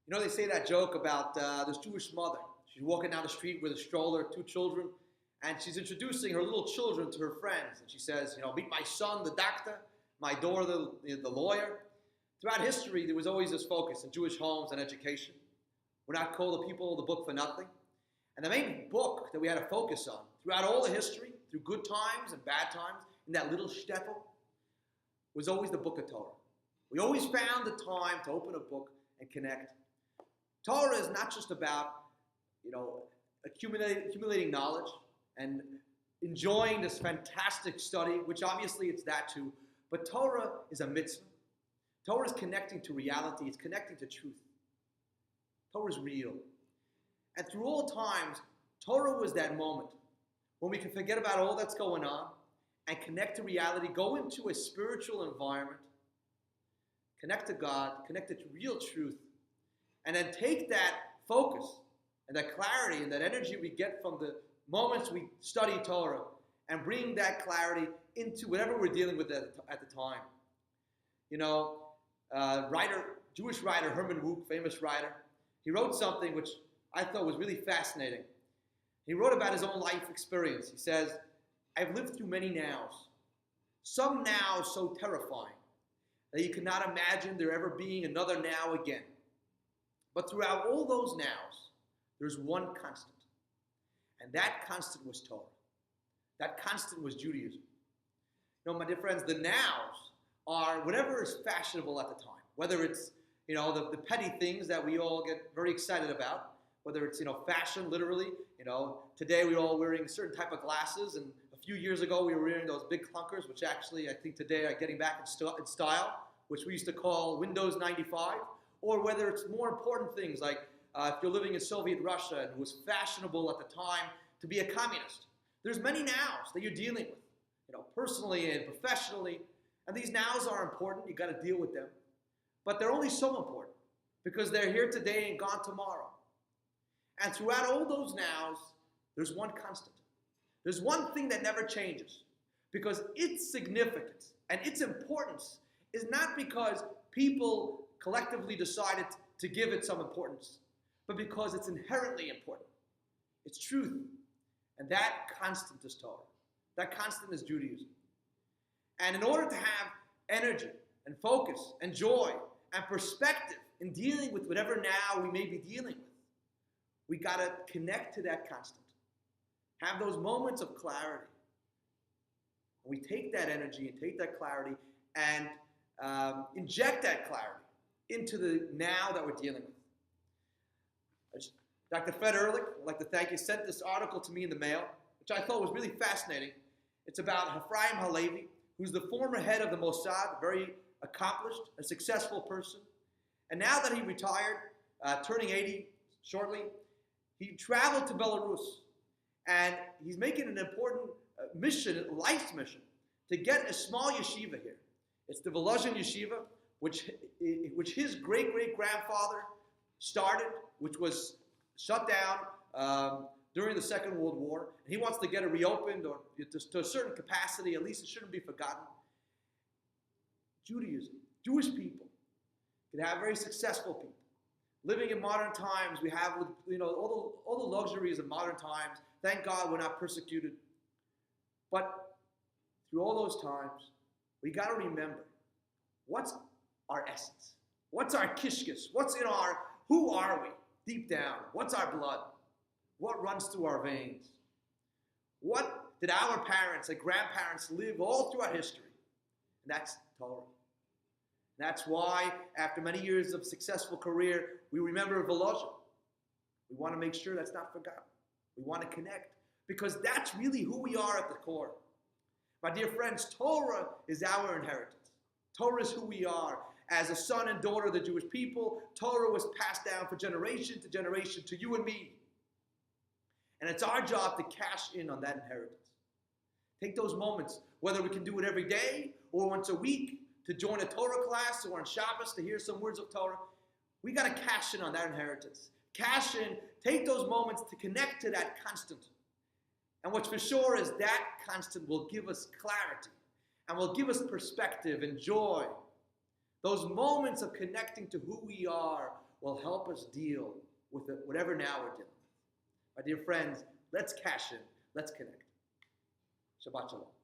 You know, they say that joke about this Jewish mother. She's walking down the street with a stroller, two children, and she's introducing her little children to her friends. And she says, you know, meet my son, the doctor, my daughter, the lawyer. Throughout history, there was always this focus in Jewish homes and education. We're not called the people of the book for nothing. And the main book that we had to focus on throughout all the history, through good times and bad times, in that little shtetl, was always the book of Torah. We always found the time to open a book and connect. Torah is not just about, you know, accumulating knowledge and enjoying this fantastic study, which obviously it's that too, but Torah is a mitzvah. Torah is connecting to reality. It's connecting to truth. Torah is real. And through all times, Torah was that moment when we can forget about all that's going on and connect to reality, go into a spiritual environment, connect to God, connect to real truth, and then take that focus and that clarity and that energy we get from the moments we study Torah and bring that clarity into whatever we're dealing with at the time. You know, Jewish writer Herman Wouk, famous writer, he wrote something which I thought was really fascinating. He wrote about his own life experience. He says, I've lived through many nows, some nows so terrifying that you cannot imagine there ever being another now again. But throughout all those nows, there's one constant. And that constant was Torah. That constant was Judaism. You know, my dear friends, the nows are whatever is fashionable at the time. Whether it's, you know, the petty things that we all get very excited about. Whether it's, you know, fashion, literally. You know, today we're all wearing a certain type of glasses. And a few years ago we were wearing those big clunkers, which actually I think today are getting back in style, which we used to call Windows 95. Or whether it's more important things like if you're living in Soviet Russia and it was fashionable at the time to be a communist. There's many nows that you're dealing with, you know, personally and professionally. And these nows are important. You got to deal with them. But they're only so important because they're here today and gone tomorrow. And throughout all those nows, there's one constant. There's one thing that never changes because its significance and its importance is not because people collectively decided to give it some importance, but because it's inherently important. It's truth. And that constant is Torah. That constant is Judaism. And in order to have energy and focus and joy and perspective in dealing with whatever now we may be dealing with, we got to connect to that constant. Have those moments of clarity. We take that energy and take that clarity and inject that clarity into the now that we're dealing with. Dr. Fred Ehrlich, I'd like to thank you, sent this article to me in the mail, which I thought was really fascinating. It's about Ephraim Halevi, who's the former head of the Mossad, very accomplished, a successful person. And now that he retired, turning 80 shortly, he traveled to Belarus. And he's making an important mission, life's mission, to get a small yeshiva here. It's the Volozhin Yeshiva, which his great-great-grandfather started, which was shut down during the Second World War. And he wants to get it reopened or to a certain capacity. At least it shouldn't be forgotten. Judaism, Jewish people, can have very successful people. Living in modern times, we have, you know, all the luxuries of modern times. Thank God we're not persecuted. But through all those times, we got to remember, what's our essence? What's our kishkis? What's in our, who are we deep down? What's our blood? What runs through our veins? What did our parents and grandparents live all throughout history? And that's Torah. And that's why, after many years of successful career, we remember Volozhin. We want to make sure that's not forgotten. We want to connect, because that's really who we are at the core. My dear friends, Torah is our inheritance. Torah is who we are. As a son and daughter of the Jewish people, Torah was passed down from generation to you and me. And it's our job to cash in on that inheritance. Take those moments, whether we can do it every day or once a week, to join a Torah class or on Shabbos to hear some words of Torah. We got to cash in on that inheritance. Cash in, take those moments to connect to that constant. And what's for sure is that constant will give us clarity and will give us perspective and joy. Those moments of connecting to who we are will help us deal with it, whatever now we're dealing with. My dear friends, let's cash in. Let's connect. Shabbat Shalom.